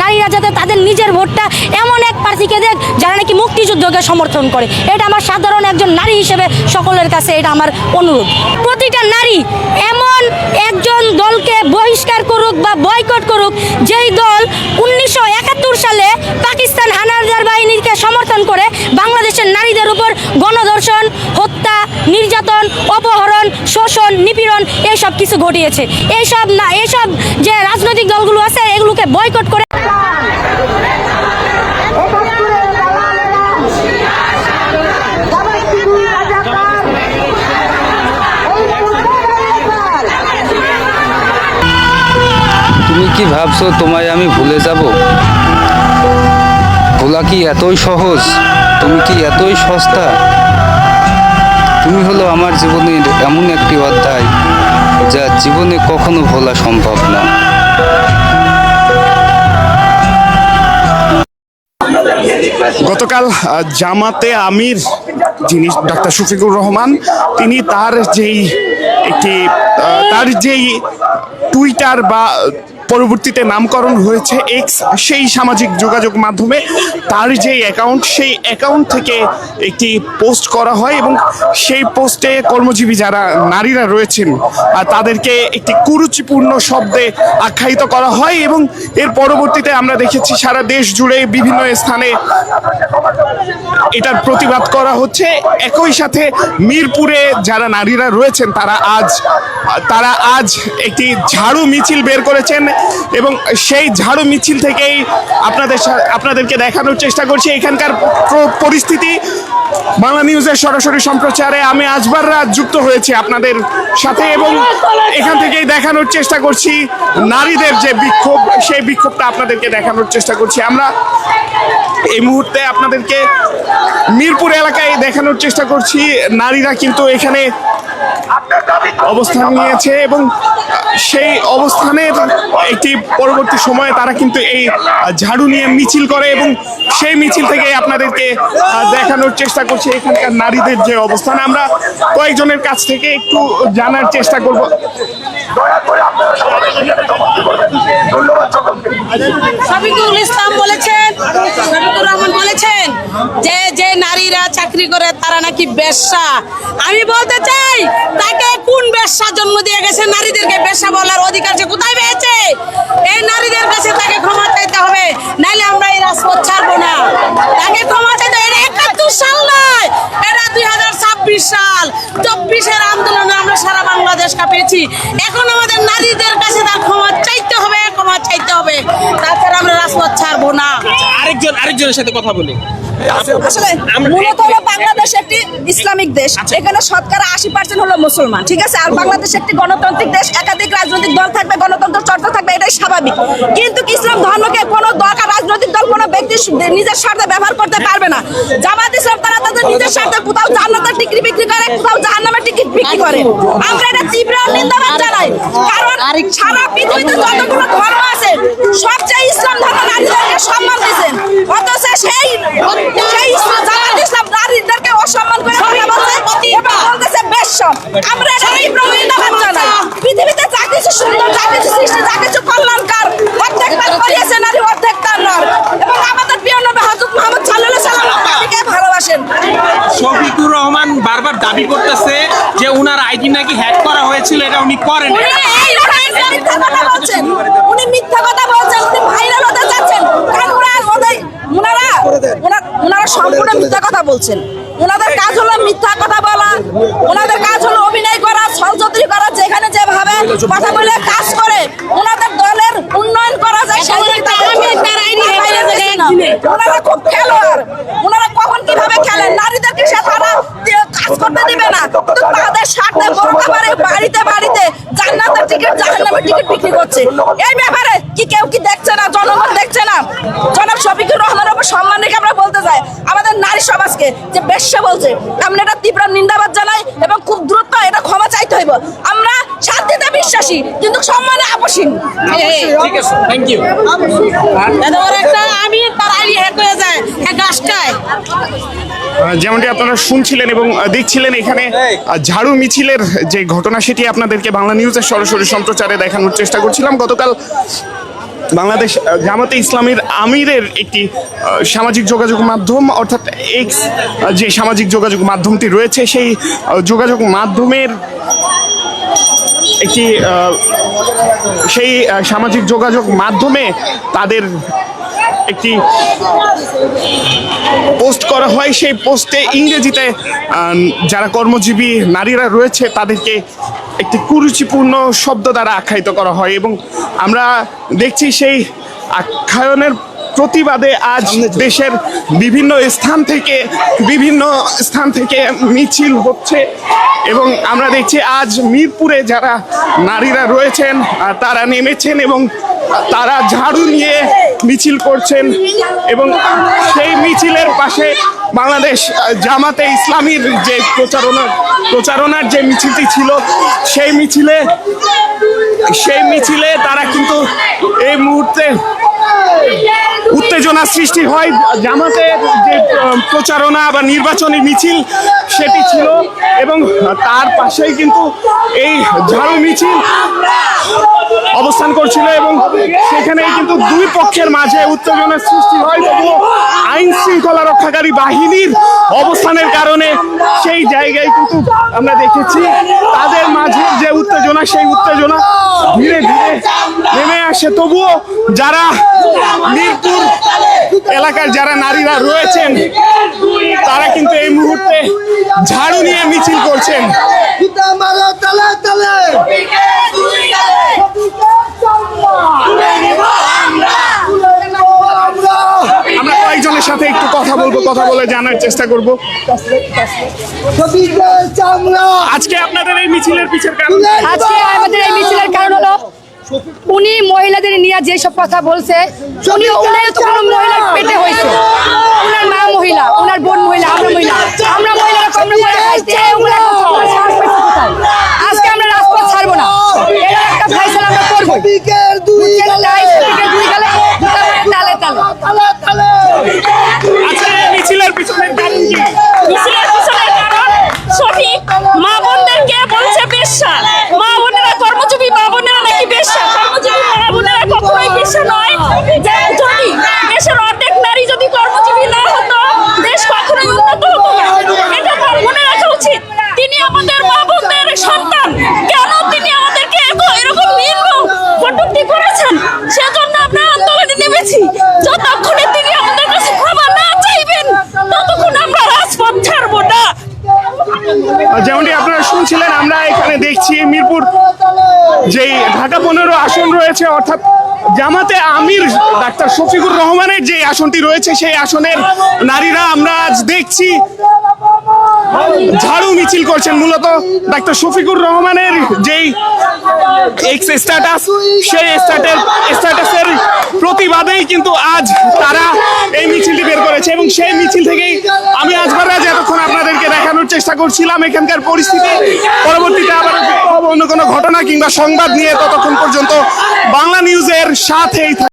নারীরা যাতে তাদের নিজের ভোটটা এমন এক প্রার্থীকে দেখ যারা নাকি মুক্তিযুদ্ধকে সমর্থন করে। এটা আমার সাধারণ একজন নারী হিসেবে সকলের কাছে এটা আমার অনুরোধ। প্রতিটা নারী এমন একজন দলকে বহিষ্কার করুক বা বয়কট করুক যেই দল 1971 সালে পাকিস্তান হানাদার বাহিনীকে সমর্থন করে বাংলাদেশের নারীদের উপর গণধর্ষণ, হত্যা, নির্যাতন, অপহরণ, শোষণ, নিপীড়ন এইসব কিছু ঘটিয়েছে। এইসব যে রাজনৈতিক দলগুলো আছে এগুলোকে বয়কট করে তুমি কি ভাবছো তোমায় আমি ভুলে যাব? ভোলা কি এতই সহজ? তুমি কি এতই সস্তা? তুমি হলো আমার জীবনের এমন একটি অধ্যায় যা জীবনে কখনো ভোলা সম্ভব না। গতকাল জামাতে আমির যিনি ডাক্তার শফিকুর রহমান, তিনি তার যেই টুইটার বা পরবর্তীতে নামকরণ হয়েছে এক্স, সেই সামাজিক যোগাযোগ মাধ্যমে তার যে অ্যাকাউন্ট, সেই অ্যাকাউন্ট থেকে একটি পোস্ট করা হয় এবং সেই পোস্টে কর্মজীবী যারা নারীরা রয়েছেন তাদেরকে একটি কুরুচিপূর্ণ শব্দে আখ্যায়িত করা হয় এবং এর পরবর্তীতে আমরা দেখেছি সারা দেশ জুড়ে বিভিন্ন স্থানে এটার প্রতিবাদ করা হচ্ছে। একই সাথে মিরপুরে যারা নারীরা রয়েছেন তারা আজ একটি ঝাড়ু মিছিল বের করেছেন এবং সেই ঝাড়ু মিছিল থেকেই আপনাদেরকে দেখানোর চেষ্টা করছি এখানকার পরিস্থিতি। বাংলা নিউজের সরাসরি সম্প্রচারে আমি আজবার রাত যুক্ত হয়েছি আপনাদের সাথে এবং এখান থেকেই দেখানোর চেষ্টা করছি নারীদের যে বিক্ষোভ, সেই বিক্ষোভটা আপনাদেরকে দেখানোর চেষ্টা করছি। আমরা এই মুহূর্তে আপনাদেরকে মিরপুর এলাকায় দেখানোর চেষ্টা করছি। নারীরা কিন্তু এখানে অবস্থান নিয়েছে এবং সেই অবস্থানের একটি পরবর্তী সময়ে তারা কিন্তু এই ঝাড়ু নিয়ে মিছিল করে এবং সেই মিছিল থেকে আপনাদেরকে দেখানোর চেষ্টা করছি এখানকার নারীদের যে অবস্থান। আমরা কয়েকজনের কাছ থেকে একটু জানার চেষ্টা করব। শফিকুল ইসলাম বলেছেন, শফিকুর রহমান বলেছেন যে নারীরা চাকরি করে তারা নাকি বেশ্যা। আমি বলতে চাই তাকে কোন বেশ্যা জন্ম দিয়ে গেছে? নারীদেরকে বেশ্যা বলার অধিকার সে কোথায় পেয়েছে? এই নারীদের কাছে তাকে ক্ষমা চাইতে হবে, নাইলে আমরা এই রাজপথ ছাড়বো না। তাকে ক্ষমা চাইতে, এটা 71 সাল নয়, এটা 2026 সাল। 24-এর আন্দোলনে আমরা সারা বাংলাদেশ কাঁপিয়েছি। এখন আমাদের নারীদের কাছে তার ক্ষমা চাইতে হবে, ক্ষমা চাইতে হবে, তাছাড়া আমরা রাজপথ ছাড়বো না। আরেকজনের সাথে কথা বলি। আসলে মূলত হলো বাংলাদেশ একটি ইসলামিক দেশ, এখানে শতকরা 80% হলো মুসলমান, ঠিক আছে। আর বাংলাদেশ একটি গণতান্ত্রিক দেশ, একাধিক রাজনৈতিক দল থাকবে, গণতন্ত্র চর্চা থাকবে, এটাই স্বাভাবিক। কিন্তু ইসলাম ধর্মকে কোনো দল আর রাজনৈতিক দল কোনো ব্যক্তি নিজের স্বার্থে ব্যবহার করতে পারবে না। জামাত ইসলাম তারা তাদের নিজের স্বার্থে কোথাও জান্নাতের টিকিট বিক্রি করে, কোথাও জাহান্নামের টিকিট বিক্রি করে। আমরা এটা তীব্র নিন্দাবাদ জানাই, কারণ সারা পৃথিবীতে যতগুলো ধর্ম আছে সবচেয়ে ইসলাম ধর্ম নারীদেরকে সম্মান দিয়েছেন, অথচ সেই জামাত ইসলাম নারীদেরকে অসম্মান করে বলতেছে বেশ্যা। আমরা এটা তীব্র নিন্দাবাদ জানাই। পৃথিবীতে যা কিছু সুন্দর, যা কিছু সৃষ্টি, যা কিছু কল্যাণকার, অর্ধেক তার করিয়েছে নারী, অর্ধেক তার নর। এবং আমাদের প্রিয় নবী হযরত মুহাম্মদ সাল্লাল্লাহু আলাইহি ওয়াসাল্লাম নারীকে ভালোবাসেন। শফিকুর রহমান বারবার দাবি করতেছে যে উনার আইডি নাকি হ্যাক করা হয়েছিল, এটা উনি করেন। উনি মিথ্যা কথা বলছেন, উনি ভাইরাল হতে যাচ্ছেন, কারণ ওনারা সম্পূর্ণ মিথ্যা কথা বলছেন। ওনাদের কাজ হলো মিথ্যা কথা বলা, ওনাদের কাজ হলো অভিনয় করা, ছলচাতুরি করা, যেখানে যেভাবে কথা বলে কাজ করে ওনাদের দলের উন্নয়ন করা যায়। ওনারা খুব খেলোয়াড়, ওনারা কখন কিভাবে খেলেন, নারীদেরকে সে তারা কাজ করতে দিবে না, কিন্তু তাদের স্বার্থে বাড়িতে বাড়িতে জান্নাতের টিকিট, জাহান্নামের টিকিট বিক্রি করছে। এই ব্যাপারে কি কেউ কি দেখছে না? জনগণ দেখছে না? জনাব শফিকুর রহমানের উপর সম্মান রেখে আমরা বলতে চাই আমাদের নারী সমাজকে যে বেশ্যা বলছে, আমরা এটা তীব্র নিন্দাবাদ জানাই এবং খুব দ্রুত এটা ক্ষমা চাইতে হইব। আমরা শান্তিতে বিশ্বাসী কিন্তু সম্মানে আপোষহীন। ঠিক আছে, থ্যাংক ইউ। একটা আমি তার আইডি হ্যাক হয়ে যায়, হ্যাঁ গাছ খায়। যেমনটি আপনারা শুনছিলেন এবং দেখছিলেন এখানে ঝাড়ু মিছিলের যে ঘটনা, সেটি আপনাদেরকে বাংলা নিউজের সরাসরি সম্প্রচারে দেখানোর চেষ্টা করছিলাম। গতকাল বাংলাদেশ জামাতে ইসলামীর আমিরের একটি সামাজিক যোগাযোগ মাধ্যম, অর্থাৎ এক্স যে সামাজিক যোগাযোগ মাধ্যমটি রয়েছে, সেই যোগাযোগ মাধ্যমের একটি সেই সামাজিক যোগাযোগ মাধ্যমে তাদের একটি পোস্ট করা হয়। সেই পোস্টে ইংরেজিতে যারা কর্মজীবী নারীরা রয়েছে তাদেরকে একটি কুরুচিপূর্ণ শব্দ দ্বারা আখ্যায়িত করা হয়, এবং আমরা দেখছি সেই আখ্যায়নের প্রতিবাদে আজ দেশের বিভিন্ন স্থান থেকে মিছিল হচ্ছে। এবং আমরা দেখছি আজ মিরপুরে যারা নারীরা রয়েছেন তারা নেমেছেন এবং তারা ঝাড়ু নিয়ে মিছিল করছেন, এবং সেই মিছিলের পাশে বাংলাদেশ জামাতে ইসলামীর যে প্রচারণার যে মিছিলটি ছিল, সেই মিছিলে তারা কিন্তু এই মুহূর্তে উত্তেজনা সৃষ্টি হয়। জামাতের যে প্রচারণা বা নির্বাচনী মিছিল সেটি ছিল, এবং তার পাশেই কিন্তু এই ঝাড়ু মিছিল অবস্থান করছিল, এবং সেখানেই কিন্তু দুই পক্ষের মাঝে উত্তেজনার সৃষ্টি হয়। তবুও আইন শৃঙ্খলা রক্ষাকারী বাহিনীর অবস্থানের কারণে সেই জায়গায় কিন্তু আমরা দেখেছি তাদের মাঝে যে উত্তেজনা, সেই উত্তেজনা ধীরে ধীরে নেমে আসে। তবুও যারা মিরপুর এলাকার যারা নারীরা রয়েছেন তারা কিন্তু এই মুহূর্তে ঝাড়ু নিয়ে মিছিল করছেন। আমরা কয়েকজনের সাথে একটু কথা বলে জানার চেষ্টা করব। আজকে আপনাদের এই মিছিলের পিছের কারণ? আজকে আমাদের এই মিছিলের কারণ হলো উনি মহিলাদের নিয়ে যেসব কথা বলছে, উনি তো কোনো মহিলার পেটে হয়েছে, ওনার মা মহিলা, ওনার বোন মহিলা, আমরা মহিলারা কম করে খাইছে। আজকে আমরা রাজপথ ছাড়বো না, এর একটা ফয়সালা আমরা করবো। আচ্ছা, মিছিলের পিছনের কারণ কি? মিছিলের পিছনের কারণ সঠিক, মা বোনদেরকে বলছে বেশ্যা, মা বোনেরা কর্মজীবী, মা বোনেরা নাকি বেশ্যা। কর্মজীবী মা বোনেরা কখনোই বেশ্যা নয়। যে যদি দেশের অর্ধেক নারী যদি কর্মজীবী না হতো, দেশ কখনোই উন্নত হতো না। এটা তার মনে রাখা উচিত। তিনি আমাদের মা বোনদের সন্তান, কেন তিনি আমাদেরকে এরকম নির্মম কটূক্তি করেছেন, সেজন্য আমরা আন্দোলনে নেমেছি। যতক্ষণে তিনি আমাদের কাছে ক্ষমা না চাইবেন, ততক্ষণ আমরা রাজপথ ছাড়বো না। যেমনটি আপনারা শুনছিলেন, আমরা এখানে দেখছি মিরপুর যেই ঢাকা 15 আসন রয়েছে, অর্থাৎ জামাতে আমির ডাক্তার শফিকুর রহমানের যে আসনটি রয়েছে, সেই আসনের নারীরা আমরা আজ দেখছি ঝাড়ু মিছিল করছেন। মূলত ডাক্তার শফিকুর রহমানের যেই এক্স স্ট্যাটাস, সেই স্ট্যাটাসের প্রতিবাদেই কিন্তু আজ তারা এই মিছিলটি বের করেছে, এবং সেই মিছিল থেকেই আমি এতক্ষণ আপনাদেরকে দেখানোর চেষ্টা করছিলাম এখানকার পরিস্থিতি। পরবর্তীতে আবার অন্য কোনো ঘটনা কিংবা সংবাদ নিয়ে, ততক্ষণ পর্যন্ত বাংলা নিউজের সাথেই